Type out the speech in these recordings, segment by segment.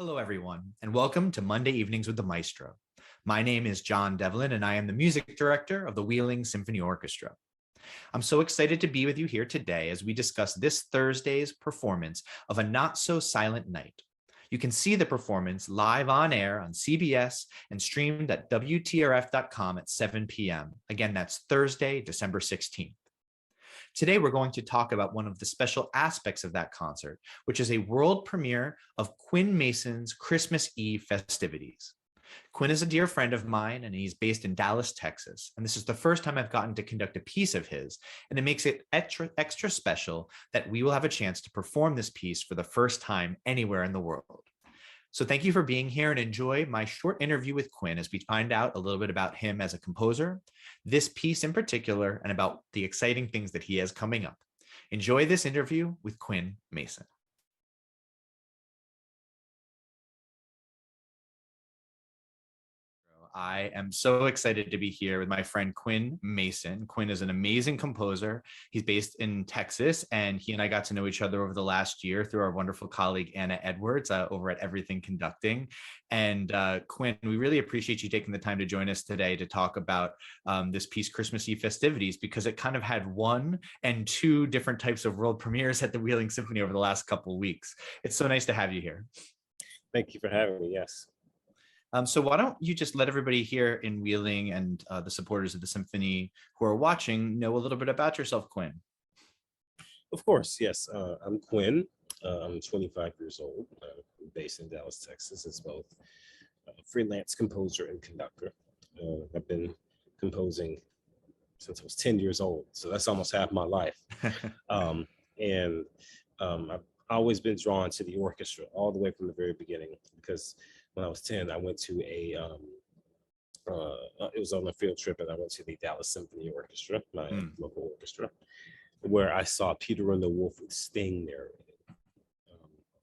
Hello, everyone, and welcome to Monday Evenings with the Maestro. My name is John Devlin, and I am the music director of the Wheeling Symphony Orchestra. I'm so excited to be with you here today as we discuss this Thursday's performance of A Not So Silent Night. You can see the performance live on air on CBS and streamed at WTRF.com at 7 p.m. Again, that's Thursday, December 16th. Today, we're going to talk about one of the special aspects of that concert, which is a world premiere of Quinn Mason's Christmas Eve Festivities. Quinn is a dear friend of mine, and he's based in Dallas, Texas. And this is the first time I've gotten to conduct a piece of his, and it makes it extra special that we will have a chance to perform this piece for the first time anywhere in the world. So thank you for being here, and enjoy my short interview with Quinn as we find out a little bit about him as a composer, this piece in particular, and about the exciting things that he has coming up. Enjoy this interview with Quinn Mason. I am so excited to be here with my friend Quinn Mason. Quinn is an amazing composer. He's based in Texas, and he and I got to know each other over the last year through our wonderful colleague Anna Edwards over at Everything Conducting. And Quinn, we really appreciate you taking the time to join us today to talk about this piece, Christmas Eve Festivities, because it kind of had one and two different types of world premieres at the Wheeling Symphony over the last couple of weeks. It's so nice to have you here. Thank you for having me. Yes. So why don't you just let everybody here in Wheeling and the supporters of the symphony who are watching know a little bit about yourself, Quinn? Of course, yes. I'm Quinn. I'm 25 years old. I'm based in Dallas, Texas. As both a freelance composer and conductor. I've been composing since I was 10 years old, so that's almost half my life. I've always been drawn to the orchestra all the way from the very beginning, because when I was 10, I went to it was on a field trip, and I went to the Dallas Symphony Orchestra, my local orchestra, where I saw Peter and the Wolf with Sting narrated.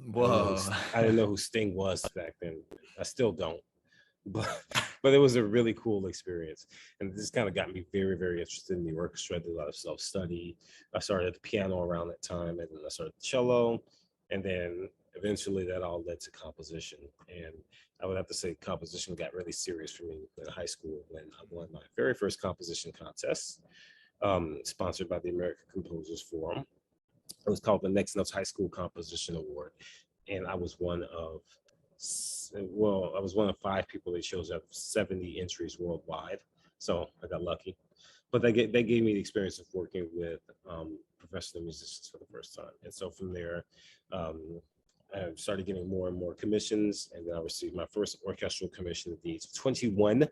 Whoa. I didn't know who Sting was back then. I still don't. But it was a really cool experience. And this kind of got me very, very interested in the orchestra. I did a lot of self-study. I started at the piano around that time, and then I started the cello. And then eventually that all led to composition. And I would have to say composition got really serious for me in high school when I won my very first composition contest, sponsored by the American Composers Forum. It was called the Next Notes High School Composition Award. And I was one of 5 people they chose out of 70 entries worldwide. So I got lucky. But they gave me the experience of working with professional musicians for the first time. And so from there, I started getting more and more commissions, and then I received my first orchestral commission at the age of 21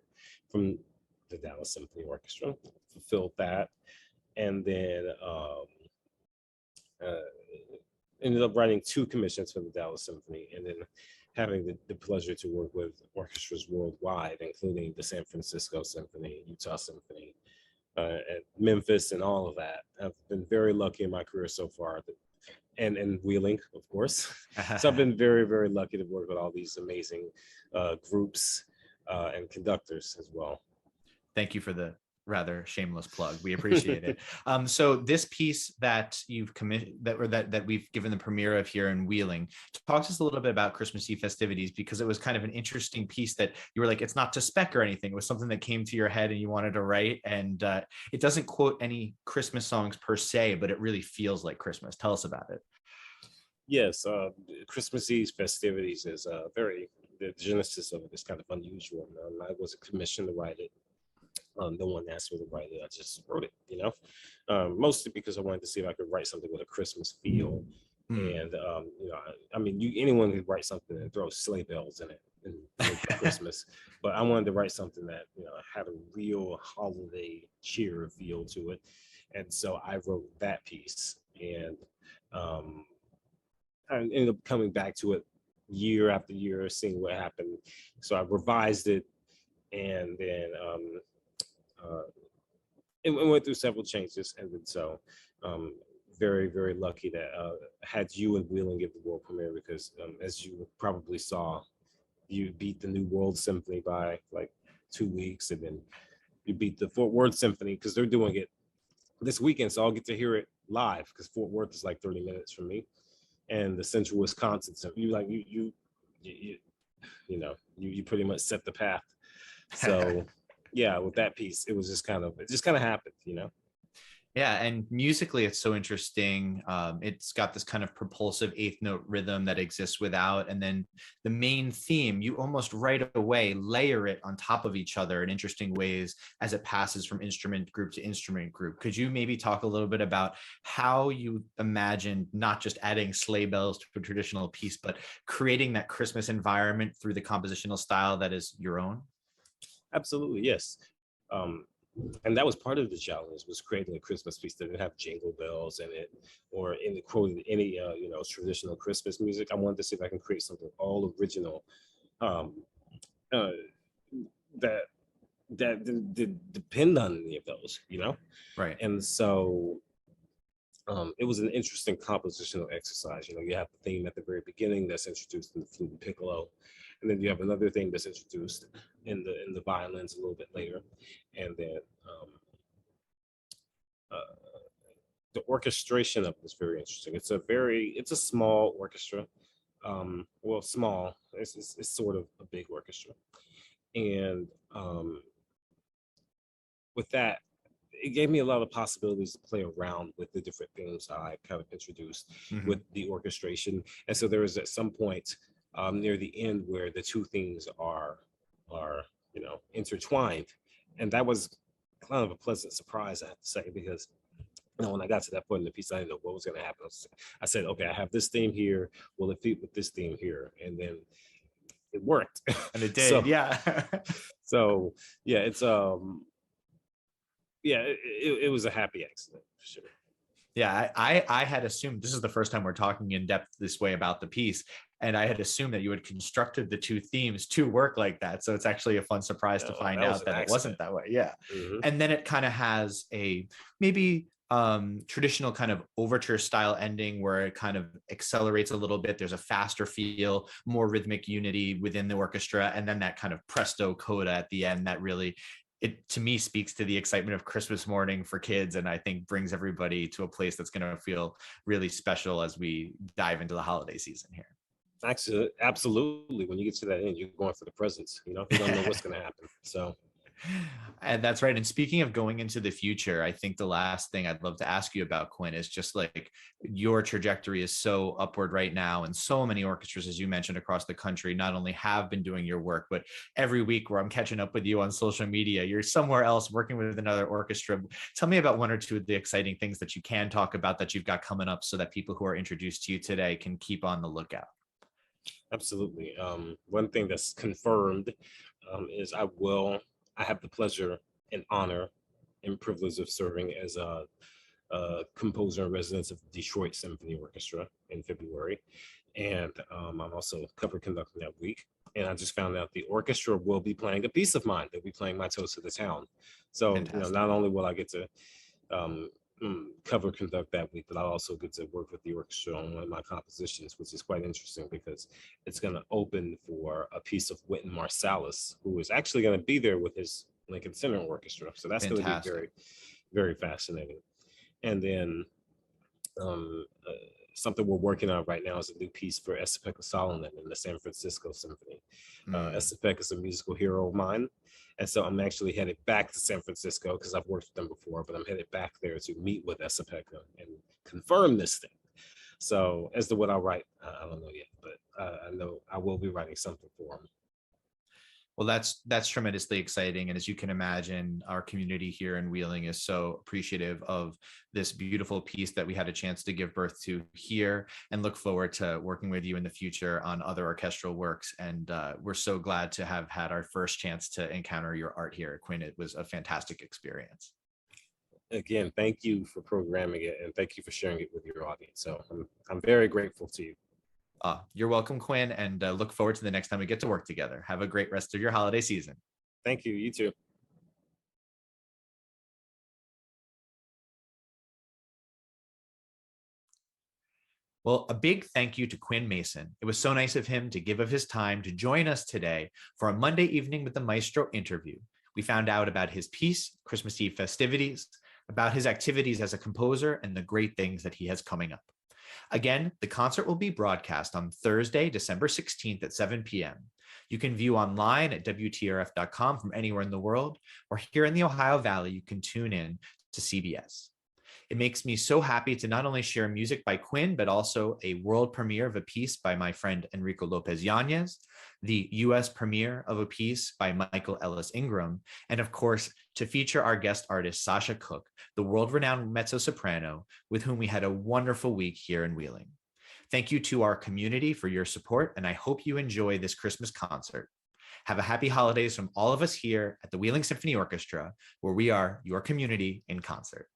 from the Dallas Symphony Orchestra, fulfilled that, and then ended up writing 2 commissions for the Dallas Symphony, and then having the pleasure to work with orchestras worldwide, including the San Francisco Symphony, Utah Symphony, at Memphis, and all of that. I've been very lucky in my career so far, and Wheeling, of course. So I've been very, very lucky to work with all these amazing groups and conductors as well. Thank you for the rather shameless plug. We appreciate it. So this piece that you've committed, that we've given the premiere of here in Wheeling, talk to us a little bit about Christmas Eve Festivities, because it was kind of an interesting piece that you were like, it's not to spec or anything. It was something that came to your head and you wanted to write. And it doesn't quote any Christmas songs per se, but it really feels like Christmas. Tell us about it. Yes, Christmas Eve Festivities is the genesis of it is kind of unusual. I was commissioned to write it. No one asked me to write it. I just wrote it, mostly because I wanted to see if I could write something with a Christmas feel. And, anyone could write something and throw sleigh bells in it and make Christmas. But I wanted to write something that, had a real holiday cheer feel to it. And so I wrote that piece. And I ended up coming back to it year after year, seeing what happened. So I revised it, and then it went through several changes. And then so very, very lucky that had you and Wheeling give the world premiere, because as you probably saw, you beat the New World Symphony by like 2 weeks, and then you beat the Fort Worth Symphony because they're doing it this weekend. So I'll get to hear it live, because Fort Worth is like 30 minutes from me, and the Central Wisconsin. So you you pretty much set the path. So yeah, with that piece, it just kind of happened, Yeah, and musically, it's so interesting. It's got this kind of propulsive eighth note rhythm that exists without, and then the main theme, you almost right away layer it on top of each other in interesting ways as it passes from instrument group to instrument group. Could you maybe talk a little bit about how you imagined not just adding sleigh bells to a traditional piece, but creating that Christmas environment through the compositional style that is your own? Absolutely, yes. Um, and that was part of the challenge, was creating a Christmas piece that didn't have jingle bells in it or any quoted any traditional Christmas music. I wanted to see if I can create something all original, um, uh, that did depend on any of those, Right. And so it was an interesting compositional exercise. You have the theme at the very beginning that's introduced in the flute and piccolo, and then you have another thing that's introduced in the violins a little bit later, and then uh, the orchestration of it is very interesting. It's a small orchestra. Well, small. It's sort of a big orchestra, and with that, it gave me a lot of possibilities to play around with the different themes I kind of introduced Mhm. with the orchestration. And so there was at some point near the end where the two themes are intertwined, and that was kind of a pleasant surprise, I have to say, because when I got to that point in the piece, I didn't know what was going to happen. I said, okay, I have this theme here. Will it fit with this theme here? And then it worked. And it so did, yeah. so yeah, it was a happy accident for sure. Yeah, I had assumed, this is the first time we're talking in depth this way about the piece, and I had assumed that you had constructed the two themes to work like that. So it's actually a fun surprise to find That was out an that it accident. wasn't that way. Yeah. Mhm. And then it kind of has a maybe traditional kind of overture style ending where it kind of accelerates a little bit. There's a faster feel, more rhythmic unity within the orchestra, and then that kind of presto coda at the end that really, it to me speaks to the excitement of Christmas morning for kids, and I think brings everybody to a place that's going to feel really special as we dive into the holiday season Actually, absolutely. When you get to that end, you're going for the presents. You don't know here. what's going to happen. So And that's right. And speaking of going into the future, I think the last thing I'd love to ask you about, Quinn, is just like your trajectory is so upward right now. And so many orchestras, as you mentioned, across the country, not only have been doing your work, but every week where I'm catching up with you on social media, you're somewhere else working with another orchestra. Tell me about one or two of the exciting things that you can talk about that you've got coming up so that people who are introduced to you today can keep on the lookout. absolutely. One thing that's confirmed is I have the pleasure and honor and privilege of serving as a composer in residence of the Detroit Symphony Orchestra in February. And I'm also cover conducting that week. And I just found out the orchestra will be playing a piece of mine. They'll be playing My Toast to the Town. So, Fantastic. not only will I get to um, cover conduct that week, but I'll also get to work with the orchestra on one of my compositions, which is quite interesting because it's going to open for a piece of Wynton Marsalis, who is actually going to be there with his Lincoln Center Orchestra. So that's going to be Fantastic. very, very fascinating. And then um, uh, something we're working on right now is a new piece for Esa-Pekka Salonen in the San Francisco Symphony. Mm. Esa-Pekka is a musical hero of mine. And so I'm actually headed back to San Francisco because I've worked with them before, but I'm headed back there to meet with Esa-Pekka and confirm this thing. So as to what I'll write, I don't know yet, but I know I will be writing something for him. Well, that's tremendously exciting. And as you can imagine, our community here in Wheeling is so appreciative of this beautiful piece that we had a chance to give birth to here, and look forward to working with you in the future on other orchestral works. And we're so glad to have had our first chance to encounter your art here, Quinn. It was a fantastic experience. Again, thank you for programming it and thank you for sharing it with your audience. So I'm very grateful to you. You're welcome, Quinn, and look forward to the next time we get to work together. Have a great rest of your holiday season. Thank you. You too. Well, a big thank you to Quinn Mason. It was so nice of him to give of his time to join us today for a Monday evening with the Maestro interview. We found out about his piece, Christmas Eve Festivities, about his activities as a composer, and the great things that he has coming up. Again, the concert will be broadcast on Thursday, December 16th at 7 p.m. You can view online at WTRF.com from anywhere in the world, or here in the Ohio Valley, you can tune in to CBS. It makes me so happy to not only share music by Quinn, but also a world premiere of a piece by my friend Enrico Lopez Yanez, the US premiere of a piece by Michael Ellis Ingram, and of course, to feature our guest artist, Sasha Cook, the world-renowned mezzo-soprano, with whom we had a wonderful week here in Wheeling. Thank you to our community for your support, and I hope you enjoy this Christmas concert. Have a happy holidays from all of us here at the Wheeling Symphony Orchestra, where we are your community in concert.